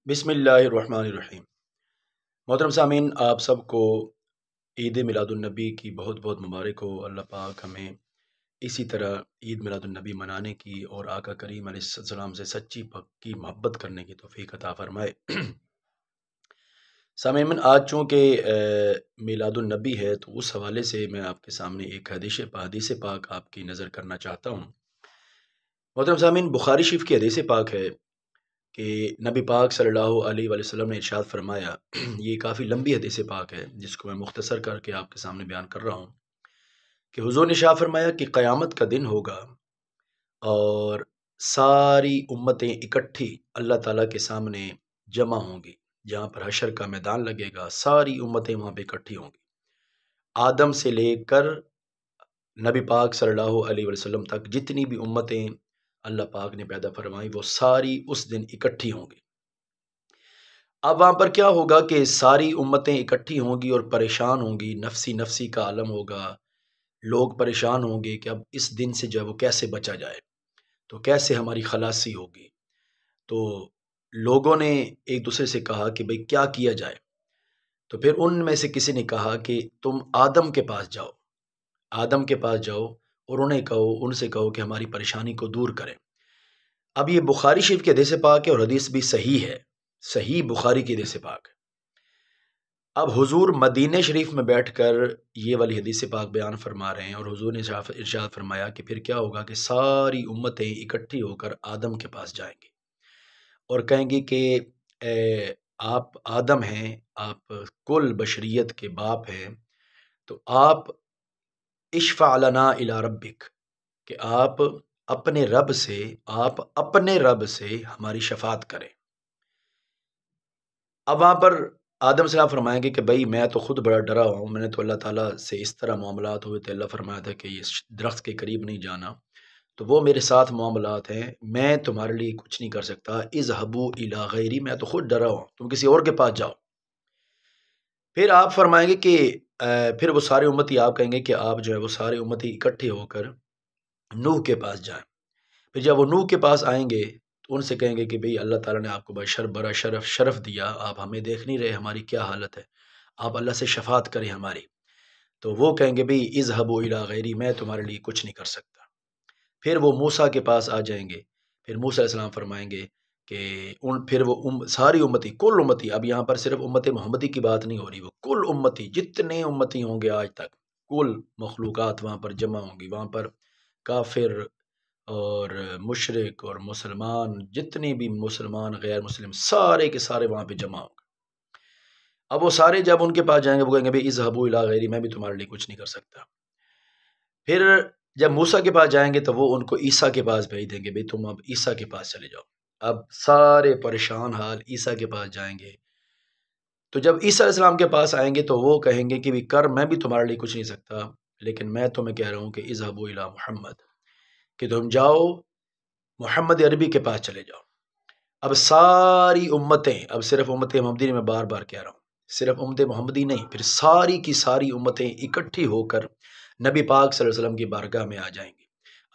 بسم اللہ الرحمن الرحیم۔ محترم سامعین، آپ سب کو عید میلاد النبی کی بہت بہت مبارک ہو۔ اللہ پاک ہمیں اسی طرح عید میلاد النبی منانے کی اور آقا کریم علیہ السلام سے سچی پکی محبت کرنے کی توفیق عطا فرمائے۔ سامعین، آج چونکہ میلاد النبی ہے تو اس حوالے سے میں آپ کے سامنے ایک حدیث پاک آپ کی نظر کرنا چاہتا ہوں۔ محترم سامعین، بخاری شریف کی حدیث پاک ہے کہ نبی پاک صلی اللہ علیہ وآلہ وسلم نے ارشاد فرمایا، یہ کافی لمبی حدیث پاک ہے جس کو میں مختصر کر کے آپ کے سامنے بیان کر رہا ہوں، کہ حضور نے ارشاد فرمایا کہ قیامت کا دن ہوگا اور ساری امتیں اکٹھی اللہ تعالیٰ کے سامنے جمع ہوں گی، جہاں پر حشر کا میدان لگے گا، ساری امتیں وہاں پہ اکٹھی ہوں گی، آدم سے لے کر نبی پاک صلی اللہ علیہ وسلم تک جتنی بھی امتیں اللہ پاک نے پیدا فرمائی وہ ساری اس دن اکٹھی ہوں گی۔ اب وہاں پر کیا ہوگا کہ ساری امتیں اکٹھی ہوں گی اور پریشان ہوں گی، نفسی نفسی کا عالم ہوگا، لوگ پریشان ہوں گے کہ اب اس دن سے جو ہے وہ کیسے بچا جائے، تو کیسے ہماری خلاصی ہوگی۔ تو لوگوں نے ایک دوسرے سے کہا کہ بھئی کیا کیا جائے، تو پھر ان میں سے کسی نے کہا کہ تم آدم کے پاس جاؤ، آدم کے پاس جاؤ اور ان سے کہو کہ ہماری پریشانی کو دور کریں۔ اب یہ بخاری شریف کے حدیث پاک ہے اور حدیث بھی صحیح ہے، صحیح بخاری کی حدیث پاک ہے۔ اب حضور مدینہ شریف میں بیٹھ کر یہ والی حدیث پاک بیان فرما رہے ہیں، اور حضور نے ارشاد فرمایا کہ پھر کیا ہوگا کہ ساری امتیں اکٹھی ہو کر آدم کے پاس جائیں گی اور کہیں گی کہ آپ آدم ہیں، آپ کل بشریت کے باپ ہیں، تو آپ اشفع لنا الی ربک، کہ آپ اپنے رب سے ہماری شفاعت کریں۔ اب وہاں پر آدم صلی اللہ فرمائیں گے کہ بھئی میں تو خود بڑا ڈرا ہوا ہوں، میں نے تو اللہ تعالیٰ سے اس طرح معاملات ہوئے تھے، اللہ فرمایا تھا کہ اس درخت کے قریب نہیں جانا، تو وہ میرے ساتھ معاملات ہیں، میں تمہارے لیے کچھ نہیں کر سکتا، اذهبوا الی غیری، میں تو خود ڈرا ہوں، تم کسی اور کے پاس جاؤ۔ پھر آپ فرمائیں گے کہ پھر وہ سارے امتی آپ کہیں گے کہ آپ جو ہے وہ سارے امتی اکٹھے ہو کر نوح کے پاس جائیں۔ پھر جب وہ نوح کے پاس آئیں گے تو ان سے کہیں گے کہ بھئی اللہ تعالیٰ نے آپ کو بڑا شرف دیا، آپ ہمیں دیکھ نہیں رہے ہماری کیا حالت ہے، آپ اللہ سے شفاعت کریں ہماری۔ تو وہ کہیں گے بھئی اذهبوا الی غیری، میں تمہارے لیے کچھ نہیں کر سکتا۔ پھر وہ موسیٰ کے پاس آ جائیں گے، پھر موسیٰ علیہ السلام فرمائیں گے کہ پھر وہ ساری امتی، کل امتی، اب یہاں پر صرف امت محمدی کی بات نہیں ہو رہی، وہ کل امتی، جتنے امتی ہوں گے آج تک، کل مخلوقات وہاں پر جمع ہوں گی، وہاں پر کافر اور مشرک اور مسلمان، جتنے بھی مسلمان غیر مسلم سارے کے سارے وہاں پہ جمع ہوں گے۔ اب وہ سارے جب ان کے پاس جائیں گے وہ کہیں گے بھئی اذهبوا الی غیری، میں بھی تمہارے لیے کچھ نہیں کر سکتا۔ پھر جب موسیٰ کے پاس جائیں گے تو وہ ان کو عیسیٰ کے پاس بھیج دیں گے، بھئی تم اب عیسیٰ کے پاس چلے جاؤ۔ اب سارے پریشان حال عیسیٰ کے پاس جائیں گے، تو جب عیسیٰ علیہ السلام کے پاس آئیں گے تو وہ کہیں گے کہ میں بھی تمہارے لیے کچھ نہیں سکتا، لیکن میں تمہیں کہہ رہا ہوں کہ اذهبوا الی محمد، کہ تم جاؤ محمد عربی کے پاس چلے جاؤ۔ اب ساری امتیں، اب صرف امت محمدی میں بار بار کہہ رہا ہوں، صرف امت محمدی نہیں، پھر ساری کی ساری امتیں اکٹھی ہو کر نبی پاک صلی اللہ علیہ وسلم کی بارگاہ میں آ جائیں گی۔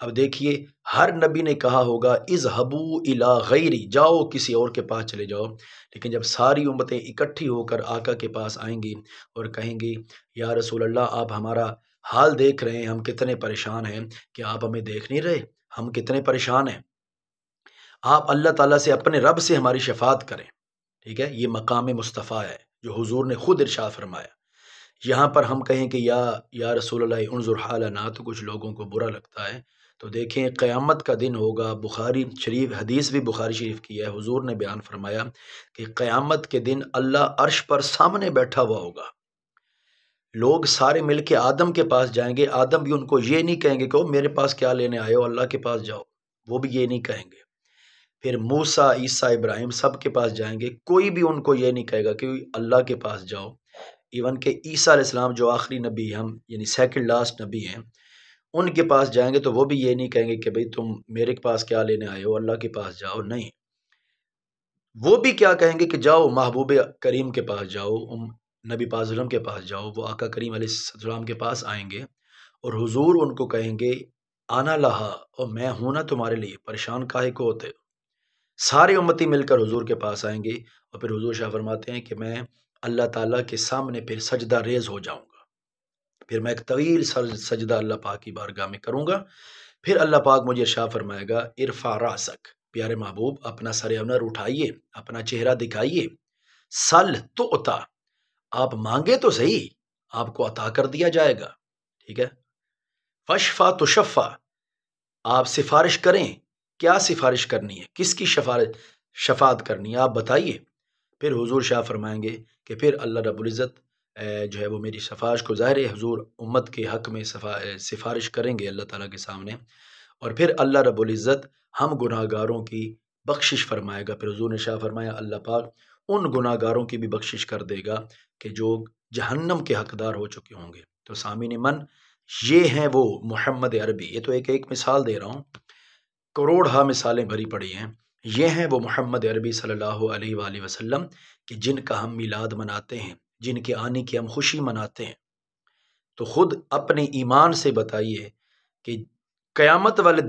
اب دیکھیے ہر نبی نے کہا ہوگا اذهبوا الی غیری، جاؤ کسی اور کے پاس چلے جاؤ، لیکن جب ساری امتیں اکٹھی ہو کر آقا کے پاس آئیں گی اور کہیں گی یا رسول اللہ آپ ہمارا حال دیکھ رہے ہیں، ہم کتنے پریشان ہیں، کہ آپ ہمیں دیکھ نہیں رہے، ہم کتنے پریشان ہیں، آپ اللہ تعالیٰ سے اپنے رب سے ہماری شفاعت کریں۔ ٹھیک ہے، یہ مقام مصطفیٰ ہے جو حضور نے خود ارشاد فرمایا۔ یہاں پر ہم کہیں کہ یا رسول اللہ انظر حالنا، تو کچھ لوگوں کو برا لگتا ہے، تو دیکھیں قیامت کا دن ہوگا، بخاری شریف حدیث بھی بخاری شریف کی ہے، حضور نے بیان فرمایا کہ قیامت کے دن اللہ عرش پر سامنے بیٹھا ہوا ہوگا، لوگ سارے مل کے آدم کے پاس جائیں گے، آدم بھی ان کو یہ نہیں کہیں گے کہ میرے پاس کیا لینے آئے ہو، اللہ کے پاس جاؤ، وہ بھی یہ نہیں کہیں گے۔ پھر موسیٰ، عیسیٰ، ابراہیم سب کے پاس جائیں گے، کوئی بھی ان کو یہ نہیں کہے گا کہ اللہ کے پاس جاؤ۔ ایون کہ عیسیٰ علیہ السلام جو آخری نبی ہیں، ہم یعنی سیکنڈ لاسٹ نبی ہیں، ان کے پاس جائیں گے تو وہ بھی یہ نہیں کہیں گے کہ بھئی تم میرے پاس کیا لینے آئے ہو، اللہ کے پاس جاؤ، نہیں، وہ بھی کیا کہیں گے کہ جاؤ محبوب کریم کے پاس جاؤ، نبی پاک صلی اللہ علیہ وسلم کے پاس جاؤ۔ وہ آقا کریم علیہ السلام کے پاس آئیں گے اور حضور ان کو کہیں گے آنا لہا، اور میں ہوں نا تمہارے لیے، پریشان کاہے کو ہوتے ہو۔ سارے امتی مل کر حضور کے پاس آئیں گے، اور پھر حضور شاہ فرماتے ہیں کہ میں اللہ تعالیٰ کے سامنے پھر سجدہ ریز ہو جاؤں گا، پھر میں ایک طویل سجدہ اللہ پاک کی بارگاہ میں کروں گا، پھر اللہ پاک مجھے ارشاد فرمائے گا ارفع راسک، پیارے محبوب اپنا سر انور اٹھائیے، اپنا چہرہ دکھائیے، سل تو عطا، آپ مانگے تو صحیح، آپ کو عطا کر دیا جائے گا، ٹھیک ہے، فشفا تو شفا، آپ سفارش کریں، کیا سفارش کرنی ہے، کس کی شفاعت کرنی ہے آپ بتائیے، پھر حضور شاہ فرمائیں گے کہ پھر اللہ رب العزت جو ہے وہ میری سفارش کو، ظاہر ہے حضور امت کے حق میں سفارش کریں گے اللہ تعالیٰ کے سامنے، اور پھر اللہ رب العزت ہم گناہ گاروں کی بخشش فرمائے گا، پھر حضور نے شاہ فرمایا اللہ پاک ان گناہ گاروں کی بھی بخشش کر دے گا کہ جو جہنم کے حقدار ہو چکے ہوں گے۔ تو سامعین من، یہ ہیں وہ محمد عربی، یہ تو ایک مثال دے رہا ہوں، کروڑ مثالیں بھری پڑی ہیں، یہ ہیں وہ محمد عربی صلی اللہ علیہ وآلہ وسلم کہ جن کا ہم میلاد مناتے ہیں، جن کے آنے کی ہم خوشی مناتے ہیں۔ تو خود اپنے ایمان سے بتائیے کہ قیامت والے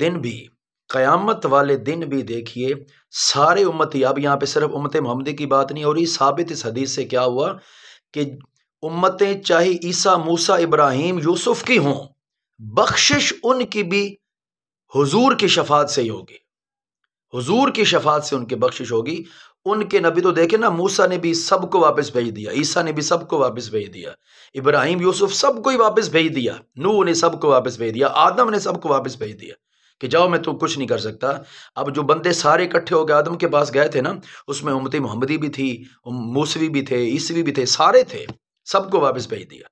دن بھی دیکھیے سارے امتی، اب یہاں پہ صرف امت محمدی کی بات نہیں ہو رہی، ثابت اس حدیث سے کیا ہوا کہ امتیں چاہے عیسیٰ، موسیٰ، ابراہیم، یوسف کی ہوں، بخشش ان کی بھی حضور کی شفاعت سے ہی ہوگی، حضور کی شفاعت سے ان کی بخشش ہوگی۔ ان کے نبی تو دیکھیں نا، موسیٰ نے بھی سب کو واپس بھیج دیا، عیسیٰ نے بھی سب کو واپس بھیج دیا، ابراہیم، یوسف سب کو ہی واپس بھیج دیا، نوح نے سب کو واپس بھیج دیا، آدم نے سب کو واپس بھیج دیا کہ جاؤ میں تو کچھ نہیں کر سکتا۔ اب جو بندے سارے اکٹھے ہو کے آدم کے پاس گئے تھے نا، اس میں امتی محمدی بھی تھی، موسوی بھی تھے، عیسوی بھی تھے، سارے تھے، سب کو واپس بھیج دیا۔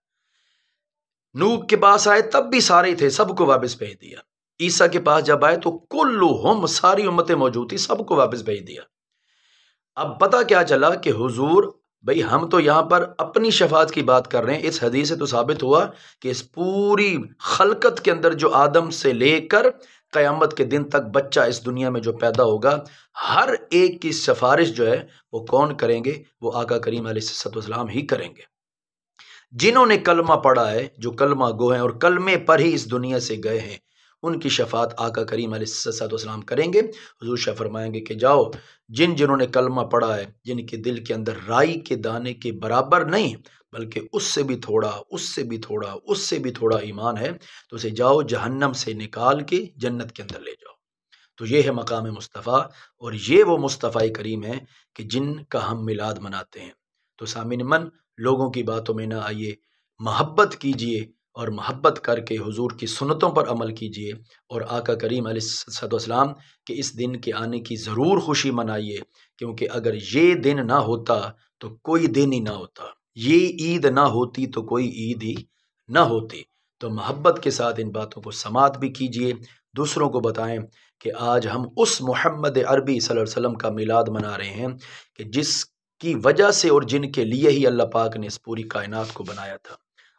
نوح کے پاس آئے تب بھی سارے ہی تھے، سب کو واپس بھیج دیا۔ عیسیٰ کے پاس جب آئے تو کلہم، ساری امتیں موجود تھی، سب کو واپس بھیج دیا۔ اب پتہ کیا چلا کہ حضور، بھئی ہم تو یہاں پر اپنی شفاعت کی بات کر رہے ہیں، اس حدیث سے تو ثابت ہوا کہ اس پوری خلقت کے اندر جو آدم سے لے کر قیامت کے دن تک بچہ اس دنیا میں جو پیدا ہوگا، ہر ایک کی سفارش جو ہے وہ کون کریں گے؟ وہ آقا کریم علیہ الصلوۃ والسلام ہی کریں گے۔ جنہوں نے کلمہ پڑھا ہے، جو کلمہ گو ہیں اور کلمے پر ہی اس دنیا سے گئے ہیں، ان کی شفاعت آقا کریم علیہ الصلوۃ والسلام کریں گے۔ حضور شاہ فرمائیں گے کہ جاؤ، جنہوں نے کلمہ پڑھا ہے، جن کے دل کے اندر رائی کے دانے کے برابر نہیں بلکہ اس سے بھی تھوڑا، اس سے بھی تھوڑا، اس سے بھی تھوڑا ایمان ہے، تو اسے جاؤ جہنم سے نکال کے جنت کے اندر لے جاؤ۔ تو یہ ہے مقام مصطفیٰ، اور یہ وہ مصطفیٰ کریم ہے کہ جن کا ہم میلاد مناتے ہیں۔ تو سامعین من، لوگوں کی باتوں میں نہ آئیے، محبت کیجئے، اور محبت کر کے حضور کی سنتوں پر عمل کیجئے، اور آقا کریم علیہ الصلوۃ والسلام کے اس دن کے آنے کی ضرور خوشی منائیے، کیونکہ اگر یہ دن نہ ہوتا تو کوئی دن ہی نہ ہوتا، یہ عید نہ ہوتی تو کوئی عید ہی نہ ہوتی۔ تو محبت کے ساتھ ان باتوں کو سماعت بھی کیجئے، دوسروں کو بتائیں کہ آج ہم اس محمد عربی صلی اللہ علیہ وسلم کا میلاد منا رہے ہیں کہ جس کی وجہ سے اور جن کے لیے ہی اللہ پاک نے اس پوری کائنات کو بنایا تھا۔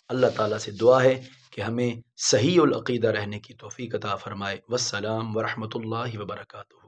اللہ تعالیٰ سے دعا ہے کہ ہمیں صحیح العقیدہ رہنے کی توفیق عطا فرمائے۔ والسلام ورحمۃ اللہ وبرکاتہ۔